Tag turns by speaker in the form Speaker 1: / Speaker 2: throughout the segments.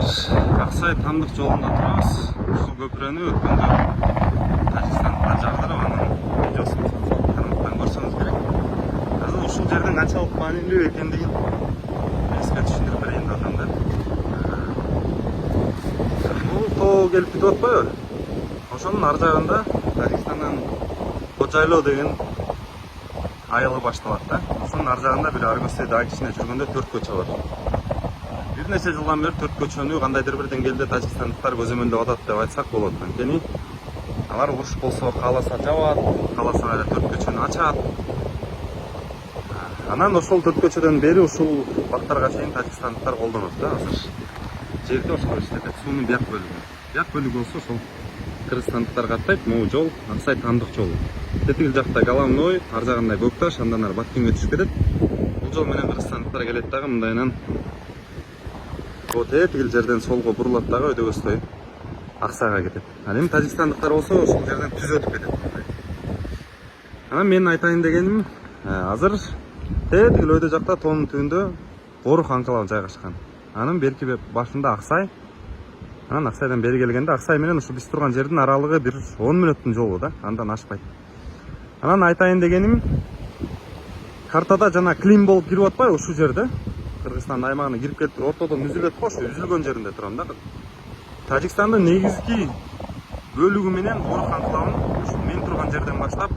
Speaker 1: Ақсай Тандық жолында тұрабыз. Ушул көпүрөнү өткөндө Тажикстанга жагдырып анын видеосун каналдан көрсөңүз керек. Азыр ушул жердин канчалык маанилүү экендигин эске түшүндүрүп берейин деп атам да. Бул тоо келип кетип атпайбы? Ошонун ар жагында Тажикстандын Кожойлоо деген айылы башталат да. Ошонун ар жагында бир Аргостой дагы кичине жүргөндө 4 көчө бар. Бир нече жылдан бери 4 көчөнү кандайдыр бир деңгээлде тажикстандыктар көзөмөлдөп атат деп айтсак болот. Анткени алар уруш болсо кааласа жабат, кааласа эле 4 көчөнү ачат. Анан ошол 4 көчөдөн бери ушул бактарга чейин тажикстандыктар колдонот да. Азыр жерди ошол иштетет. Суунун бияк бөлүгү. Бияк бөлүгү болсо ошол кыргызстандыктар каттайт. Могу жол Аксай Тандык жолу. Тетигил жакта Головной, ар жагында Көкташ, андан ары Баткенге түшүп кетет. Бул жол менен кыргызстандыктар келет дагы мындайынан тетигил жерден солго бурулат дагы Өдөбөстой Аксайга кетет. Ал эми тажикстандыктар болсо ошол жерден түз өтүп кетет. Анан менин айтайын дегеним, азыр тетигил өйдө жакта тоонун түбүндө Борух анклавы жайгашкан. Анын берки башында Аксай. Анан Аксайдан бери келгенде Аксай менен ушу биз турган жердин аралыгы бир 10 мүнөттүн жолу да, андан ашпайт. Анан айтайын дегеним, картада жана клин болуп кирип атпайбы ушул жерде? Кыргызстан аймагына кирип келип туруп ортодон үзүлөт го, ошо үзүлгөн жеринде турам да. Тажикстандын негизги бөлүгү менен Борух анклавын ушу мен турган жерден баштап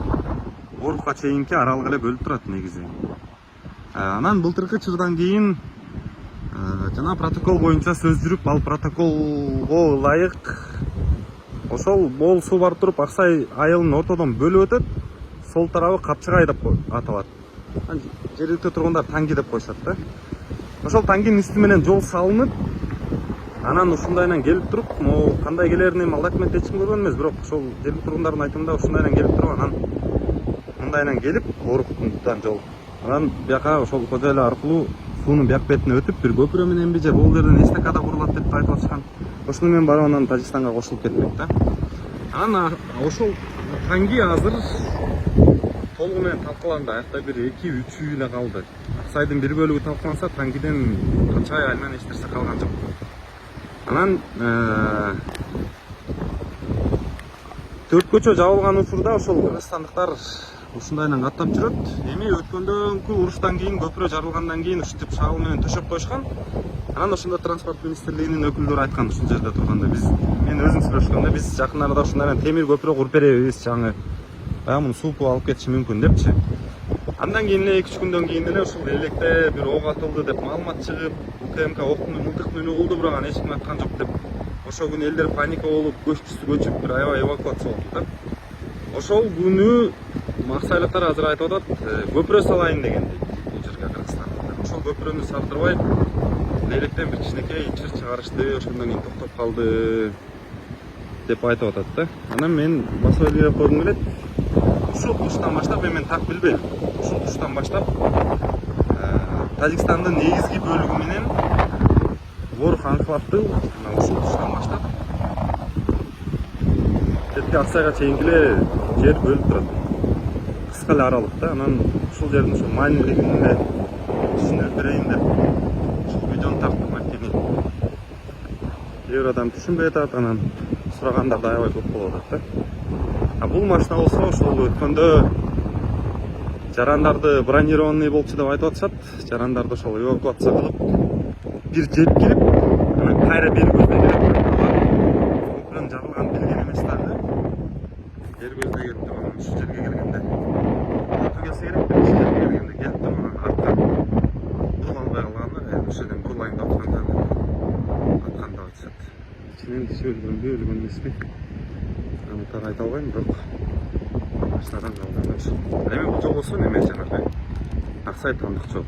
Speaker 1: Борухка чейинки аралык эле бөлүп турат негизи. Анан былтыркы чырдан кийин жана протокол боюнча сөз жүрүп, ал протоколго ылайык ошол мол суу барып туруп Аксай айылын ортодон бөлүп өтөт. Сол тарабы Капчыгай деп аталат. Жергиликтүү тургундар Танги деп коюшат да. Ошол Тангинин үстү менен жол салынып, анан ушундайынан келип туруп, могу кандай келерин эми алакмент эч ким көргөн эмес, бирок ошол жергиликтүү тургундардын айтымында ушундайынан келип туруп, анан мындайынан келип Борухтан жол. Анан бияка ошол Кожойлоо аркылуу суунун бияк бетине өтүп, бир көпүрө мененби же бул жерден эстакада курулат деп айтып атышкан. Ошону менен барып анан Тажикстанга кошулуп кетмек да. Анан ошол Танги азыр толугу менен талкаланды. Аякта бир 2-3 үй эле калды. Аксайдын бир бөлүгү талкаланса, Тангиден канча айынан эч нерсе калган жок. Анан 4 көчө жабылган учурда ошол кыргызстандыктар ушундайынан каттап жүрөт. Эми өткөндөнкү уруштан кийин көпүрө жарылгандан кийин ушинтип шагыл менен төшөп коюшкан. Анан ошондо транспорт министрлигинин өкүлдөрү айткан ушул жерде турганда мен өзүм сүйлөшкөндө биз жакын арада ушундайынан темир көпүрө куруп беребиз, жаңы баягы суу алып кетиши мүмкүн депчи. Андан кийин эле 2-3 күндөн кийин эле ушул электе бир ок атылды деп маалымат чыгып, УКМК октун мылтык менен урду, бирок аны эч ким аткан жок деп. Ошол күнү элдер паника болуп, көчүп бир аябай эвакуация болду да. Ошол күнү Аксайлыктар азыр айтып атат, көпүрө салайын деген дейт бул жерге Кыргызстандыктар. Ошол көпүрөнү сардырбай, электен бир кичинекей чыр чыгарышты, ошондон кийин токтоп калды деп айтып атат да. Анан мен басып эле койгум келет. Ушул туштан баштап, мен так билбейм. Ушул туштан баштап Тажикстандын негизги бөлүгү менен Борух анклавды ушул туштан баштап тетиги Аксайга чейинки эле жер бөлүп турат. Кыска эле аралык да. Анан ушул жердин ушул маанилигин эле түшүндүрүп берейин деп ушул видеону тарттым. Анткени кээ бир адам түшүнбөй атат, анан сурагандар да аябай көп болуп атат да. Бул машина болсо ошол өткөндө жарандарды бронированный болчу деп айтып атышат. Жарандарды ошол эвакуация кылып, бир жеп кирип, анан кайра бери көздөй келет. Көпүрөнүн жабылганын билген эмес дагы. Бери көздөй келип туруп, анан ушул жерге келгенде өтө келсе керек, ушул жерге келгенде келип туруп, анан артка буруло албай калганда, ошол жерден бурулайын деп атканда аткан деп атышат. Ичинен киши өлгөнбү, өлгөн эмеспи? Аны так айта албайм, бирок машинадан калган ошол. Эми бул жол болсо неме жанагы Аксай Тандык жолу.